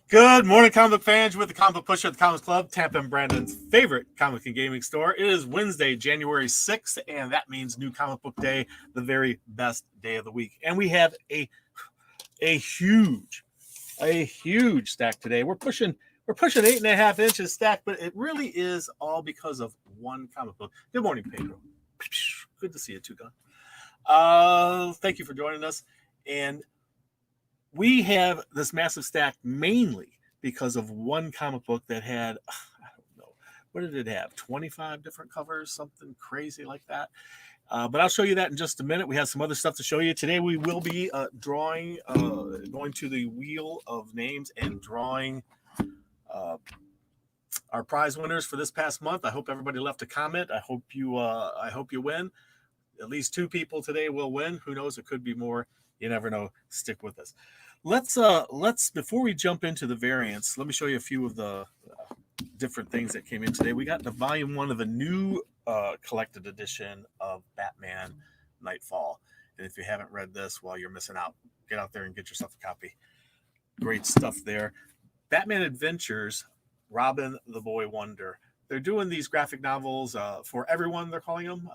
Good morning, comic book fans. With the Comic Book Pusher at the Comics Club, Tampa and Brandon's favorite comic and gaming store. It is Wednesday, January 6th, and that means New Comic Book Day, the very best day of the week. And we have a huge stack today. We're pushing 8.5 inches stack, but it really is all because of one comic book. Good morning, Pedro. Good to see you too, Gun. Thank you for joining us. And we have this massive stack mainly because of one comic book that had, I don't know, what did it have? 25 different covers, something crazy like that. But I'll show you that in just a minute. We have some other stuff to show you. Today we will be going to the wheel of names and drawing our prize winners for this past month. I hope everybody left a comment. I hope you win. At least 2 people today will win. Who knows? It could be more. You never know. Stick with us. Let's before we jump into the variants, let me show you a few of the different things that came in today. We got the volume 1 of the new collected edition of Batman Nightfall. And if you haven't read this, well, you're missing out. Get out there and get yourself a copy. Great stuff there. Batman Adventures, Robin the Boy Wonder. They're doing these graphic novels for everyone, they're calling them.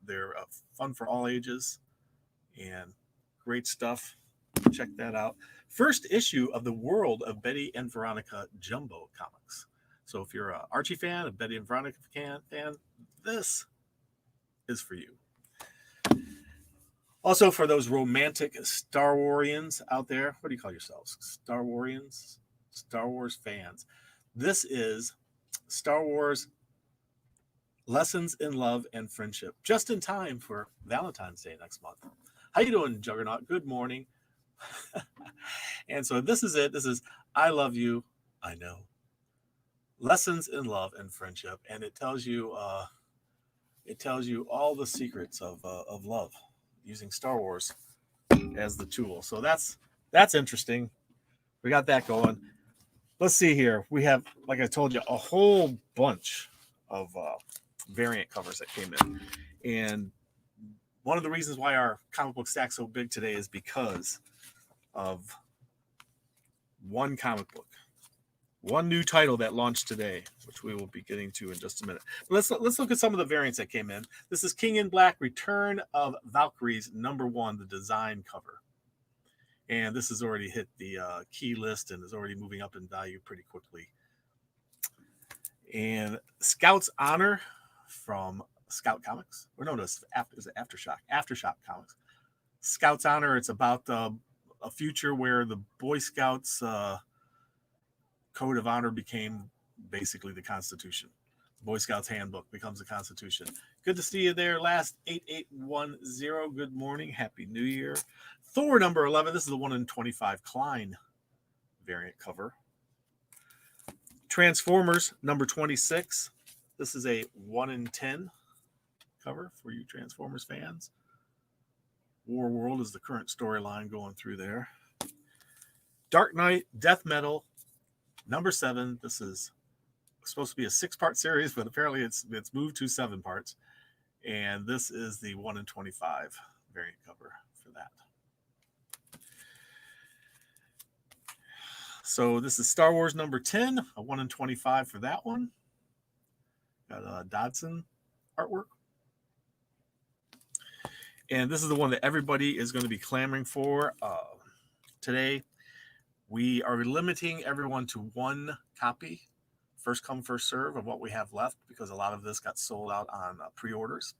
They're fun for all ages and great stuff. Check that out. First issue of the World of Betty and Veronica Jumbo comics. So if you're an Archie fan, a Betty and Veronica fan, this is for you. Also, for those romantic Star Warians out there, what do you call yourselves? Star Warians? Star Wars fans. This is Star Wars Lessons in Love and Friendship, just in time for Valentine's Day next month. How you doing, Juggernaut? Good morning. And so this is it. This is I Love You, I Know. Lessons in Love and Friendship, and it tells you all the secrets of love using Star Wars as the tool. So that's interesting. We got that going. Let's see here. We have, like I told you, a whole bunch of variant covers that came in, and one of the reasons why our comic book stack's so big today is because of one comic book, one new title that launched today, which we will be getting to in just a minute. But let's look at some of the variants that came in. This is King in Black, Return of Valkyries, #1, the design cover. And this has already hit the key list and is already moving up in value pretty quickly. And Scout's Honor from Scout Comics, or no, is it Aftershock Comics. Scout's Honor, it's about a future where the Boy Scouts code of honor became basically the Constitution. The Boy Scouts handbook becomes the Constitution. Good to see you there. Last 8810. Good morning. Happy New Year. Thor #11. This is the 1 in 25 Klein variant cover. Transformers #26. This is a 1 in 10 cover for you Transformers fans. War World is the current storyline going through there. Dark Knight, Death Metal, #7. This is supposed to be a 6-part series, but apparently it's moved to 7 parts. And this is the 1 in 25 variant cover for that. So this is Star Wars #10, a 1 in 25 for that one. Got Dodson artwork. And this is the one that everybody is going to be clamoring for today. We are limiting everyone to 1 copy, first come, first serve of what we have left, because a lot of this got sold out on pre-orders.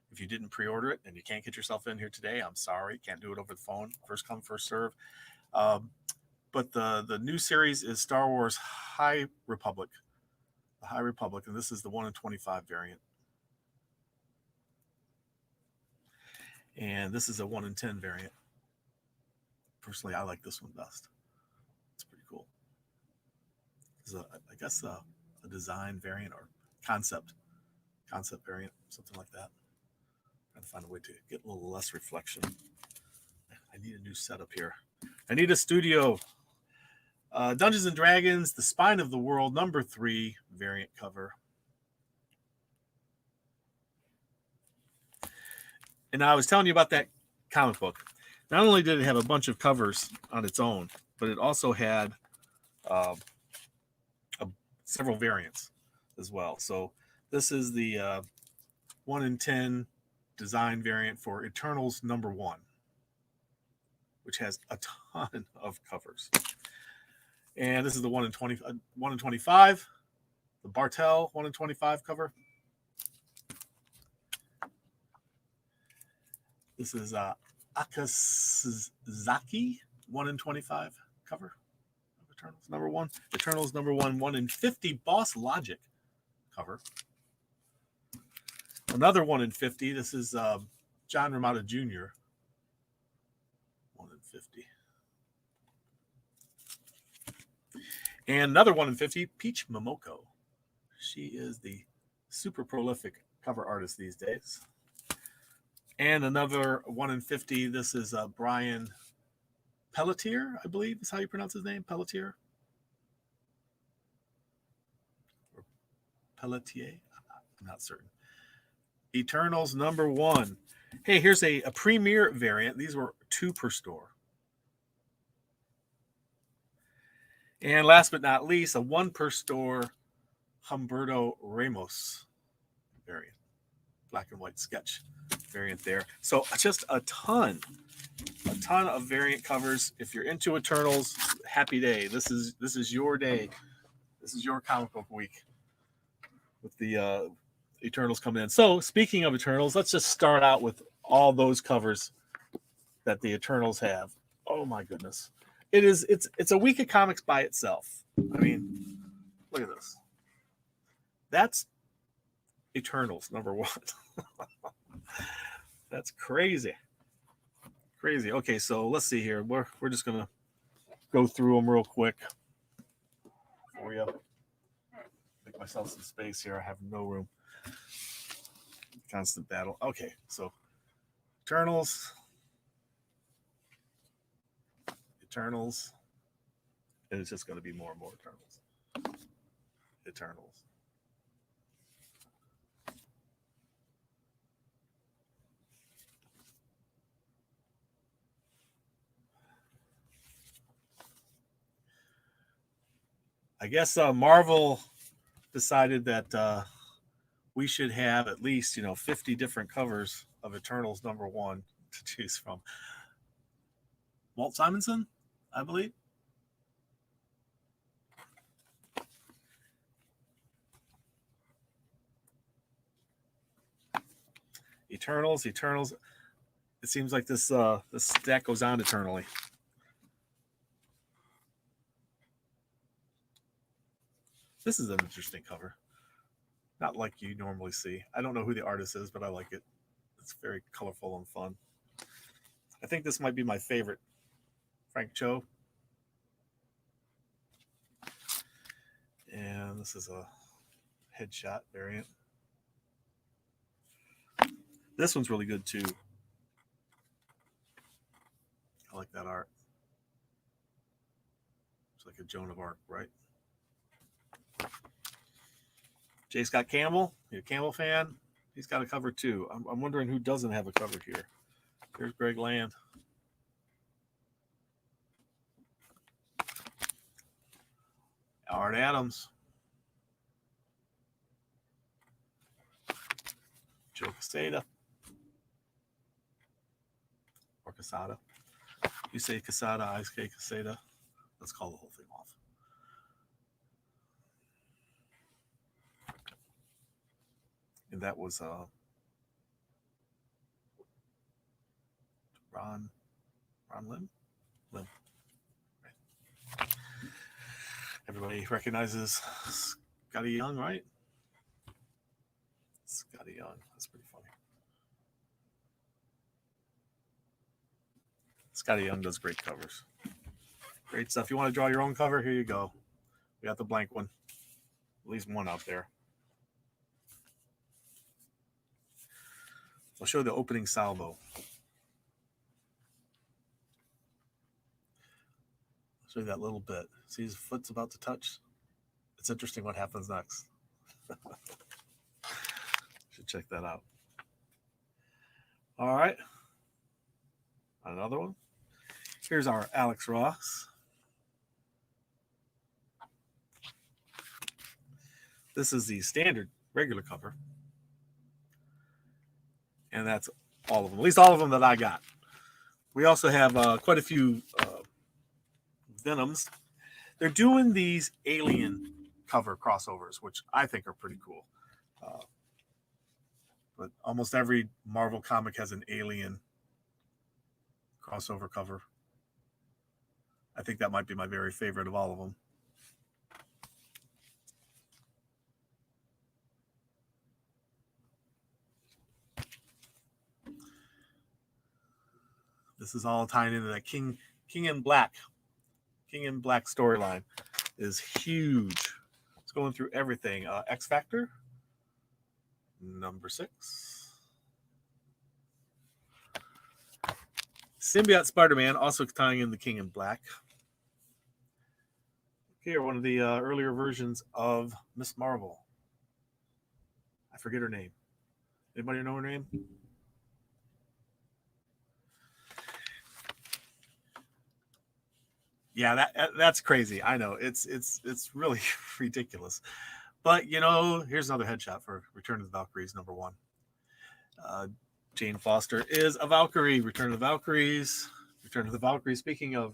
If you didn't pre-order it and you can't get yourself in here today, I'm sorry. Can't do it over the phone. First come, first serve. But the new series is Star Wars High Republic. The High Republic, and this is the 1 in 25 variant. And this is a 1 in 10 variant. Personally, I like this one best. It's pretty cool. This is I guess a design variant or concept variant, something like that. I'm trying to find a way to get a little less reflection. I need a new setup here. I need a studio. Dungeons and Dragons, The Spine of the World, #3 variant cover. And I was telling you about that comic book. Not only did it have a bunch of covers on its own, but it also had uh, several variants as well. So this is the 1 in 10 design variant for Eternals #1, which has a ton of covers. And this is the 1 in 25, the Bartel 1 in 25 cover. This is Akasaki 1 in 25 cover of Eternals #1. Eternals #1, 1 in 50 Boss Logic cover. Another 1 in 50. This is John Romita Jr. 1 in 50. And another 1 in 50, Peach Momoko. She is the super prolific cover artist these days. And another 1 in 50. This is Brian Pelletier, I believe is how you pronounce his name. Pelletier. Or Pelletier. I'm not certain. Eternals #1. Hey, here's a premiere variant. These were 2 per store. And last but not least, a 1 per store Humberto Ramos variant. Black and white sketch variant there. So just a ton of variant covers. If you're into Eternals, happy day. This is your day. This is your comic book week with the Eternals coming in. So speaking of Eternals, let's just start out with all those covers that the Eternals have. Oh my goodness. It's a week of comics by itself. I mean, look at this. That's Eternals #1. That's crazy. Crazy. Okay, so let's see here. We're just gonna go through them real quick for you. Make myself some space here. I have no room. Constant battle. Okay, so Eternals. And it's just going to be more and more Eternals. I guess Marvel decided that we should have at least 50 different covers of Eternals #1 to choose from. Walt Simonson, I believe. Eternals. It seems like this stack goes on eternally. This is an interesting cover. Not like you normally see. I don't know who the artist is, but I like it. It's very colorful and fun. I think this might be my favorite. Frank Cho. And this is a headshot variant. This one's really good too. I like that art. It's like a Joan of Arc, right? J. Scott Campbell, you a Campbell fan? He's got a cover too. I'm wondering who doesn't have a cover here. Here's Greg Land. Art Adams. Joe Quesada. Or Quesada. You say Quesada, I say Quesada. Let's call the whole thing off. And that was Ron Lim? Lim. Right. Everybody recognizes Scotty Young, right? Scotty Young. That's pretty funny. Scotty Young does great covers. Great stuff. You want to draw your own cover? Here you go. We got the blank one. At least one out there. I'll show the opening salvo. I'll show you that little bit. See his foot's about to touch? It's interesting what happens next. Should check that out. All right. Another one. Here's our Alex Ross. This is the standard regular cover. And that's all of them, at least all of them that I got. We also have quite a few Venoms. They're doing these alien cover crossovers, which I think are pretty cool. But almost every Marvel comic has an alien crossover cover. I think that might be my very favorite of all of them. This is all tying into that King in Black. King in Black storyline is huge. It's going through everything. X Factor, number 6. Symbiote Spider-Man, also tying in the King in Black. Here, one of the earlier versions of Miss Marvel. I forget her name. Anybody know her name? Yeah, that's crazy. I know it's really ridiculous. But here's another headshot for Return of the Valkyries number 1. Jane Foster is a Valkyrie. Return of the Valkyries. Return of the Valkyries. Speaking of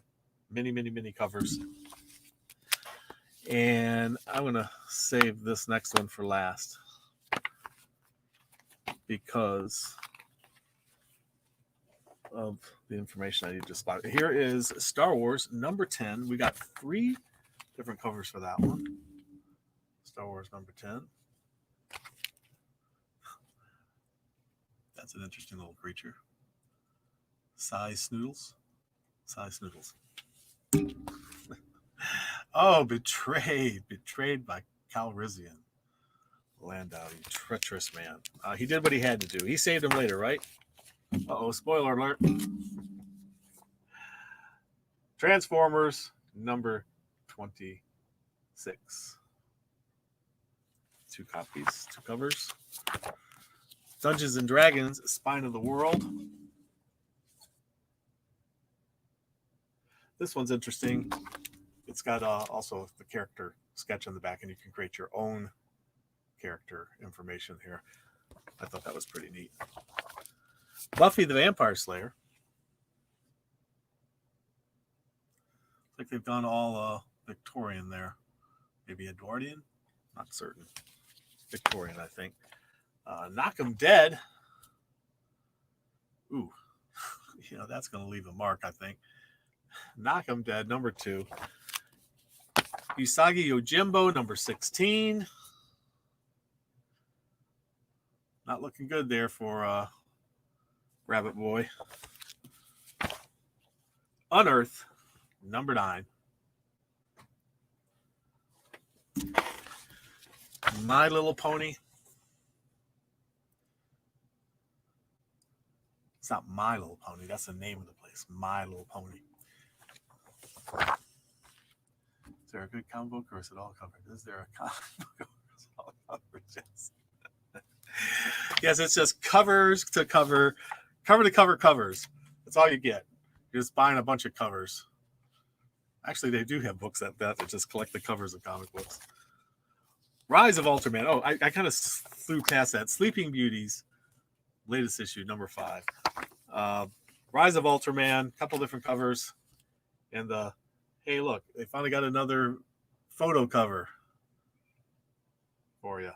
many covers, and I'm gonna save this next one for last because of the information I need to spot. Here is Star Wars number 10. We got 3 different covers for that one. Star Wars number 10. That's an interesting little creature. Size Snoodles. Oh, betrayed by Calrissian. Landau, you treacherous man. He did what he had to do. He saved him later, right? Uh-oh, spoiler alert. Transformers number 26. 2 copies, 2 covers. Dungeons and Dragons, Spine of the World. This one's interesting. It's got also the character sketch on the back, and you can create your own character information here. I thought that was pretty neat. Buffy the Vampire Slayer. Looks like they've gone all Victorian there. Maybe Edwardian? Not certain. Victorian, I think. Knock 'em Dead. Ooh, that's going to leave a mark, I think. Knock 'em Dead, number 2. Usagi Yojimbo, number 16. Not looking good there for Rabbit Boy. Unearth, number 9. My Little Pony. It's not My Little Pony. That's the name of the place. My Little Pony. Is there a good comic book or is it all covered? Is there a comic book or is it all covered? Yes. Yes, it's just covers to cover to cover covers. That's all you get. You're just buying a bunch of covers. Actually, they do have books that just collect the covers of comic books. Rise of Ultraman. Oh, I kind of flew past that. Sleeping Beauties, latest issue, number 5. Rise of Ultraman, a couple different covers. And hey, look, they finally got another photo cover for you.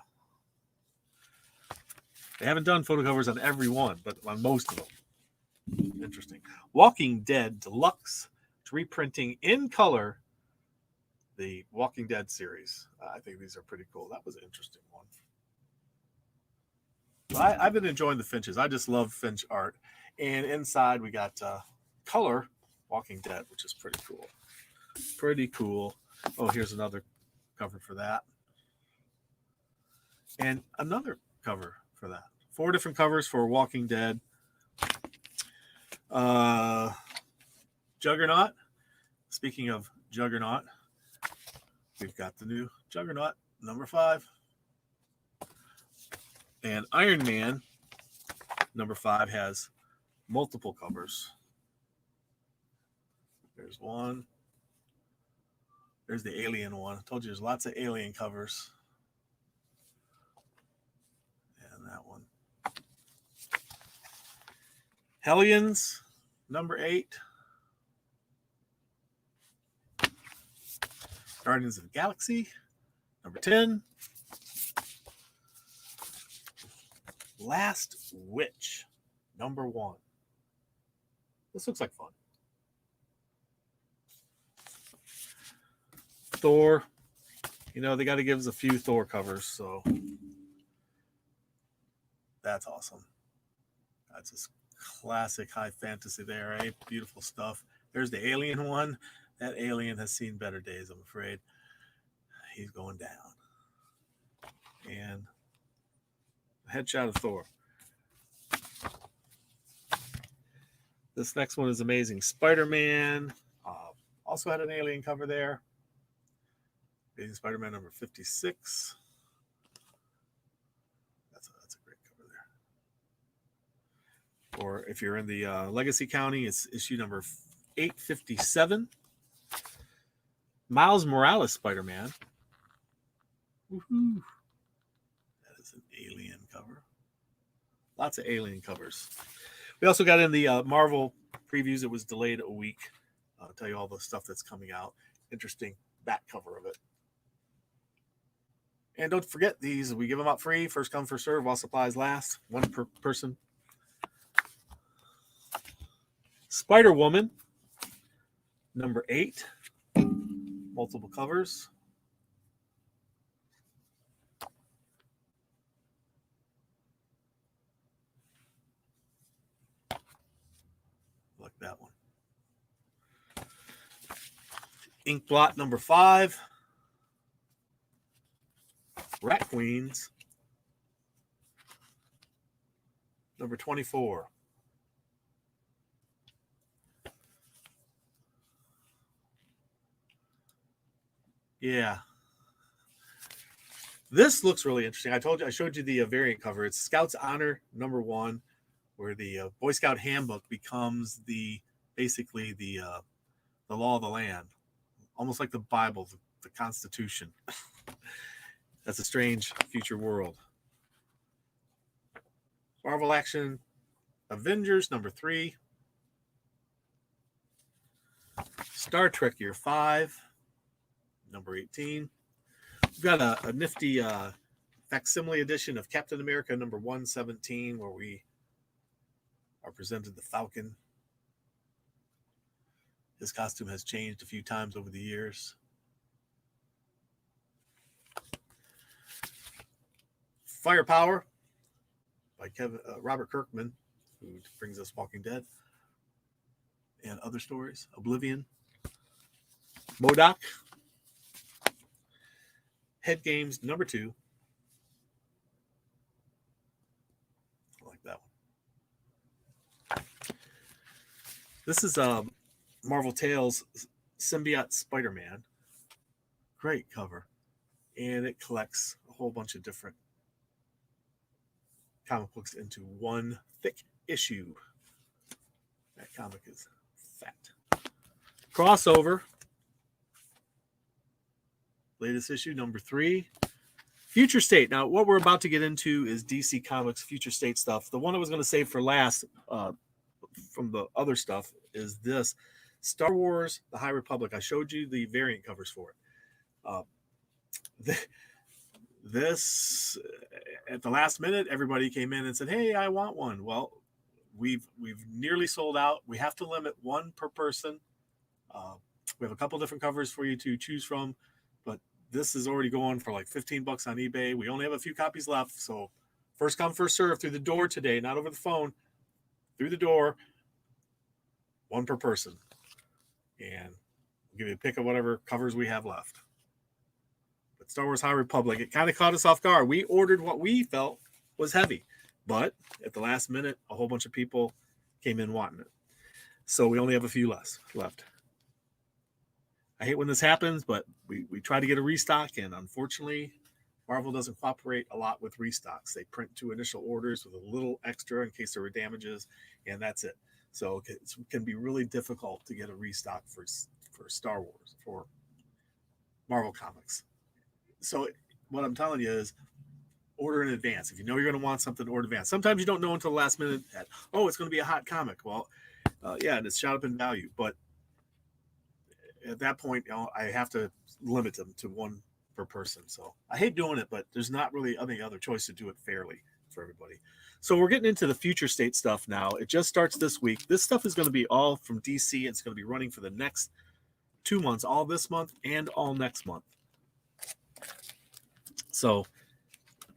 They haven't done photo covers on every one, but on most of them. Interesting. Walking Dead Deluxe. It's reprinting in color the Walking Dead series. I think these are pretty cool. That was an interesting one. Well, I've been enjoying the Finches. I just love Finch art. And inside we got color Walking Dead, which is pretty cool. Pretty cool. Oh, here's another cover for that. And another cover for that. 4 different covers for Walking Dead. Juggernaut. Speaking of Juggernaut, we've got the new Juggernaut, number 5. And Iron Man, number 5, has multiple covers. There's one. There's the Alien one. I told you there's lots of Alien covers. Hellions, number 8. Guardians of the Galaxy, number 10. Last Witch, number 1. This looks like fun. Thor. You know, they got to give us a few Thor covers, so that's awesome. That's just classic high fantasy there, right? Beautiful stuff. There's the alien one. That alien has seen better days, I'm afraid. He's going down. And headshot of Thor. This next one is amazing. Spider-Man. Also had an alien cover there. Amazing Spider-Man number 56. That's a great cover there. Or if you're in the Legacy County, it's issue number 857. Miles Morales Spider-Man. Woohoo. That is an alien cover. Lots of alien covers. We also got in the Marvel previews. It was delayed a week. I'll tell you all the stuff that's coming out. Interesting back cover of it. And don't forget these. We give them out free. First come, first serve. While supplies last. One per person. Spider-Woman. Number 8. Multiple covers. Like that one. Ink blot number 5. Rat Queens. Number 24. Yeah. This looks really interesting. I showed you the variant cover. It's Scouts Honor number 1, where the Boy Scout handbook becomes basically the law of the land, almost like the Bible, the Constitution. That's a strange future world. Marvel Action Avengers number 3. Star Trek Year 5, number 18. We've got a nifty facsimile edition of Captain America number 117, where we are presented the Falcon. His costume has changed a few times over the years. Firepower by Robert Kirkman, who brings us Walking Dead and other stories. Oblivion. MODOK. Head Games number 2. I like that one. This is Marvel Tales Symbiote Spider-Man. Great cover. And it collects a whole bunch of different comic books into one thick issue. That comic is fat. Crossover. Latest issue, number 3. Future State. Now, what we're about to get into is DC Comics Future State stuff. The one I was going to save for last from the other stuff is this. Star Wars, The High Republic. I showed you the variant covers for it. This, at the last minute, everybody came in and said, hey, I want one. Well, we've nearly sold out. We have to limit one per person. We have a couple different covers for you to choose from, but this is already going for like $15 on eBay. We only have a few copies left, so first come, first serve through the door today, not over the phone, through the door, one per person. And we'll give you a pick of whatever covers we have left. But Star Wars High Republic, it kind of caught us off guard. We ordered what we felt was heavy, but at the last minute, a whole bunch of people came in wanting it. So we only have a few left. I hate when this happens, but we try to get a restock, and unfortunately, Marvel doesn't cooperate a lot with restocks. They print 2 initial orders with a little extra in case there were damages, and that's it. So it can be really difficult to get a restock for Star Wars, for Marvel Comics. So what I'm telling you is order in advance. If you know you're going to want something, order in advance. Sometimes you don't know until the last minute that, oh, it's going to be a hot comic. Well, yeah, and it's shot up in value. But at that point, I have to limit them to one per person. So I hate doing it, but there's not really any other choice to do it fairly for everybody. So we're getting into the future state stuff now. It just starts this week. This stuff is going to be all from DC. It's going to be running for the next 2 months, all this month and all next month. So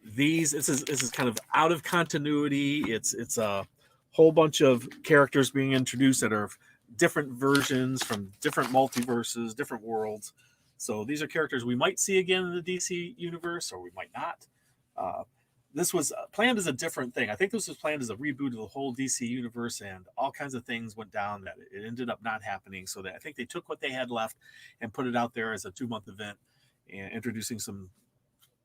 this is kind of out of continuity. It's a whole bunch of characters being introduced that are different versions from different multiverses, different worlds. So these are characters we might see again in the DC universe, or we might not. This was planned as a different thing. I think this was planned as a reboot of the whole DC universe, and all kinds of things went down that it ended up not happening. So that I think they took what they had left and put it out there as a 2-month event, and introducing some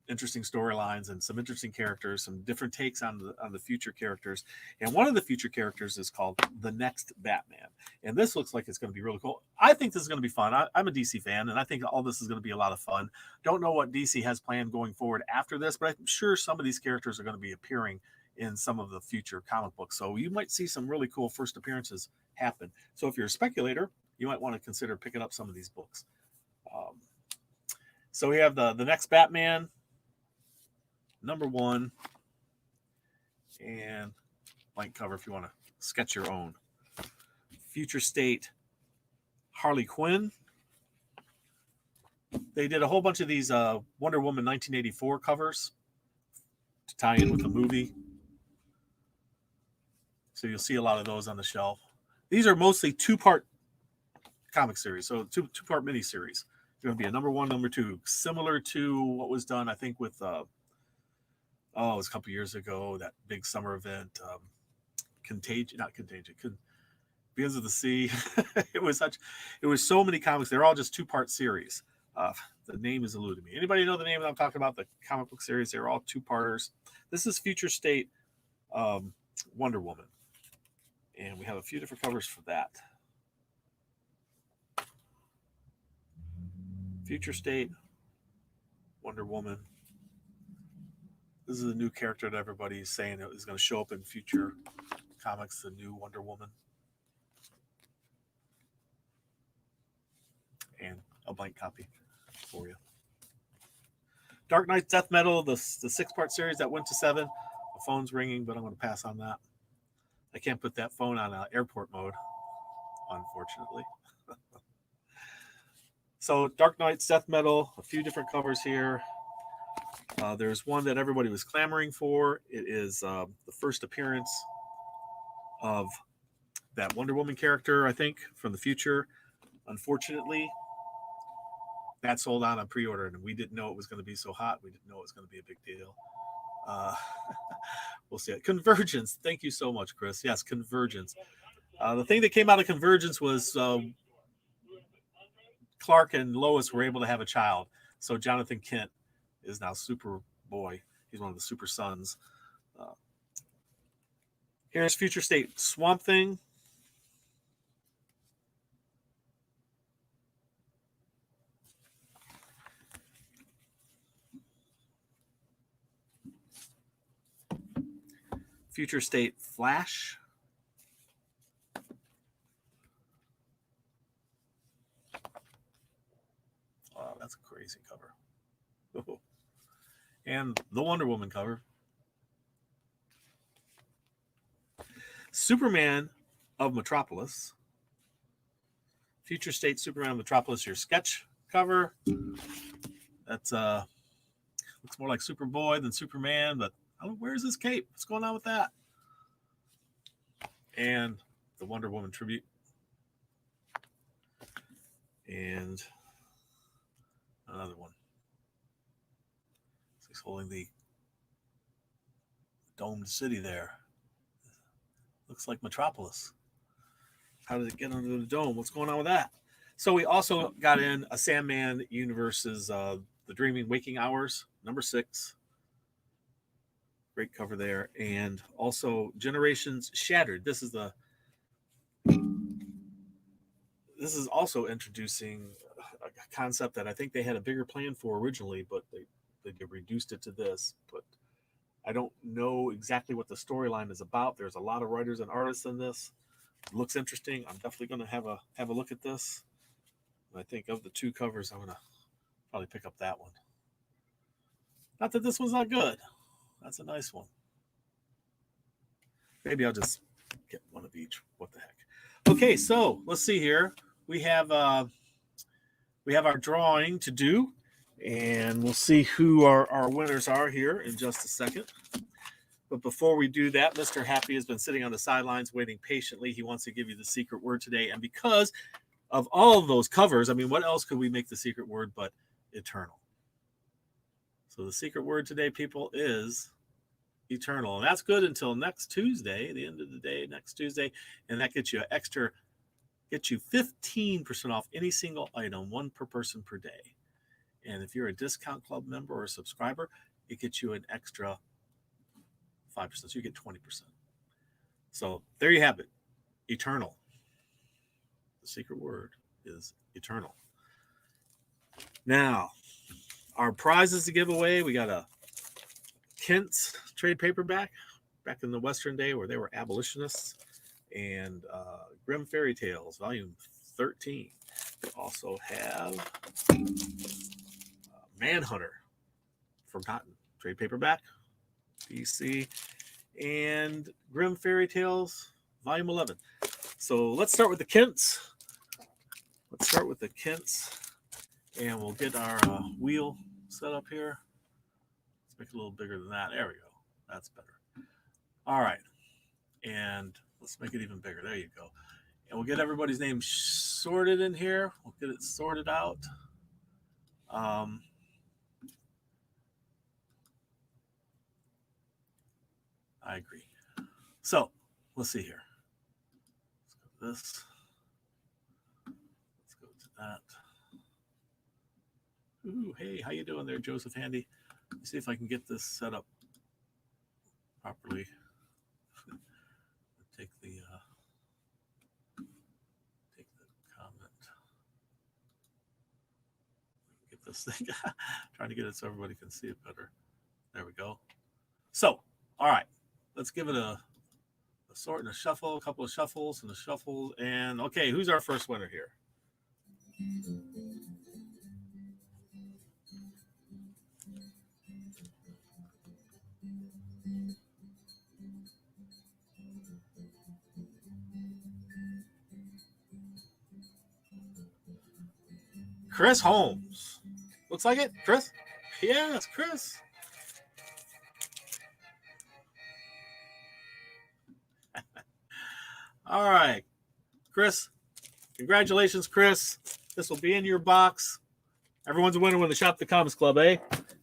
interesting storylines and some interesting characters, some different takes on the future characters. And one of the future characters is called The Next Batman. And this looks like it's going to be really cool. I think this is going to be fun. I'm a DC fan, and I think all this is going to be a lot of fun. Don't know what DC has planned going forward after this, but I'm sure some of these characters are going to be appearing in some of the future comic books. So you might see some really cool first appearances happen. So if you're a speculator, you might want to consider picking up some of these books. So we have the Next Batman, #1, and blank cover if you want to sketch your own. Future State, Harley Quinn. They did a whole bunch of these Wonder Woman 1984 covers to tie in with the movie. So you'll see a lot of those on the shelf. These are mostly 2-part comic series, so two-part miniseries. It's going to be a #1, #2, similar to what was done, I think, with it was a couple years ago, that big summer event, Begins of the Sea. it was so many comics. They're all just 2-part series. The name is eluding me. Anybody know the name that I'm talking about? The comic book series. They're all 2-parters. This is Future State Wonder Woman, and we have a few different covers for that. Future State Wonder Woman. This is a new character that everybody's saying is going to show up in future comics, the new Wonder Woman. And a blank copy for you. Dark Knight's Death Metal, the 6-part series that went to 7. The phone's ringing, but I'm going to pass on that. I can't put that phone on airport mode, unfortunately. So Dark Knight's Death Metal, a few different covers here. There's one that everybody was clamoring for. It is the first appearance of that Wonder Woman character, I think, from the future. Unfortunately, that sold out on pre-order, and we didn't know it was going to be so hot. We didn't know it was going to be a big deal. We'll see it. Convergence. Thank you so much, Chris. Yes, Convergence. The thing that came out of Convergence was Clark and Lois were able to have a child. So Jonathan Kent is now Superboy. He's one of the Super Sons. Here's Future State Swamp Thing. Future State Flash. Wow, that's a crazy cover. Oh. And the Wonder Woman cover. Superman of Metropolis. Future State Superman of Metropolis, your sketch cover. That's looks more like Superboy than Superman, but where's his cape? What's going on with that? And the Wonder Woman tribute. And another one. So he's holding the domed city there. Looks like Metropolis. How did it get under the dome? What's going on with that? So we also got in a Sandman Universe's The Dreaming Waking Hours, #6. Great cover there. And also Generations Shattered. This is also introducing a concept that I think they had a bigger plan for originally, but they reduced it to this. But I don't know exactly what the storyline is about. There's a lot of writers and artists in this. It looks interesting. I'm definitely going to have a look at this. And I think of the two covers, I'm going to probably pick up that one. Not that this one's not good. That's a nice one. Maybe I'll just get one of each. What the heck? Okay, so let's see here. We have our drawing to do, and we'll see who our winners are here in just a second. But before we do that, Mr. Happy has been sitting on the sidelines waiting patiently. He wants to give you the secret word today. And because of all of those covers, I mean, what else could we make the secret word but eternal? So the secret word today, people, is eternal. And that's good until next Tuesday, the end of the day, next Tuesday. And that gets you 15% off any single item, one per person per day. And if you're a discount club member or a subscriber, it gets you an extra 5%. So you get 20%. So there you have it. Eternal. The secret word is eternal. Now, our prizes to give away. We got a Kent's trade paperback back in the Western day where they were abolitionists, and Grimm Fairy Tales, volume 13. We also have Manhunter, Forgotten, trade paperback, DC, and Grimm Fairy Tales, volume 11. So let's start with the Kents. And we'll get our wheel set up here. Let's make it a little bigger than that. There we go. That's better. All right. And let's make it even bigger. There you go. And we'll get everybody's name sorted in here. We'll get it sorted out. I agree. So let's see here. Let's go to this. Let's go to that. Ooh, hey, how you doing there, Joseph Handy? Let's see if I can get this set up properly. Take the comment. Get this thing. Trying to get it so everybody can see it better. There we go. So, all right, let's give it a sort and a shuffle, a couple of shuffles and a shuffle. And okay, who's our first winner here? Chris Holmes. Looks like it, Chris? Yes, Chris. All right, Chris. Congratulations, Chris. This will be in your box. Everyone's a winner when they shop the Comics Club, eh?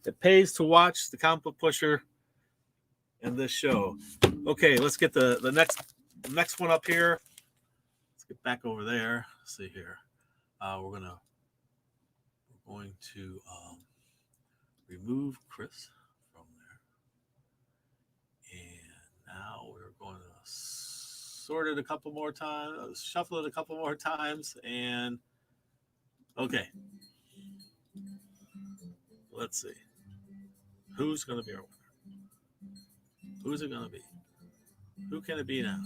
It pays to watch the Comic Book Pusher and this show. Okay, let's get the next one up here. Let's get back over there. Let's see here. We're going to remove Chris from there. And now we're going to sort it a couple more times, shuffle it a couple more times, and okay. Let's see. Who's going to be our winner? Who's it going to be? Who can it be now?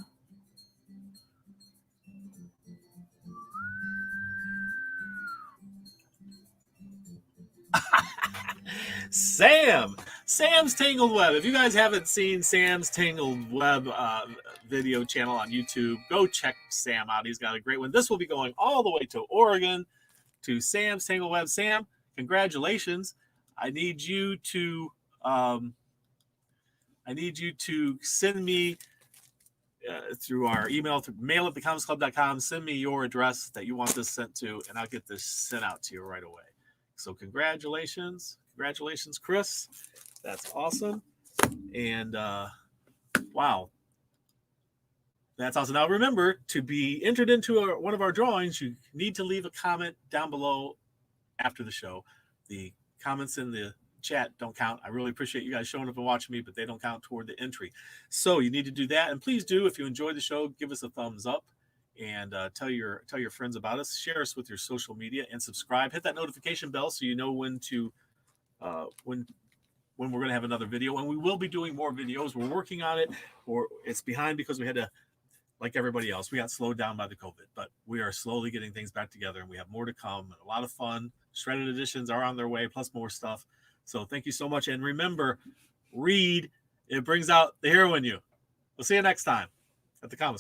Sam's Tangled Web. If you guys haven't seen Sam's Tangled Web video channel on YouTube, go check Sam out. He's got a great one. This will be going all the way to Oregon to Sam's Tangled Web. Sam, congratulations. I need you to send me through our email, through mail@thecomicsclub.com. Send me your address that you want this sent to, and I'll get this sent out to you right away. So congratulations, Chris. That's awesome. And wow, that's awesome. Now remember, to be entered into one of our drawings, you need to leave a comment down below after the show. The comments in the chat don't count. I really appreciate you guys showing up and watching me, but they don't count toward the entry. So you need to do that. And please do, if you enjoyed the show, give us a thumbs up and tell your friends about us. Share us with your social media and subscribe. Hit that notification bell so you know when when we're going to have another video, and we will be doing more videos. We're working on it, or it's behind because we had to, like everybody else, we got slowed down by the COVID, but we are slowly getting things back together, and we have more to come. A lot of fun. Shredded editions are on their way, plus more stuff. So thank you so much. And remember, read. It brings out the hero in you. We'll see you next time at the Comics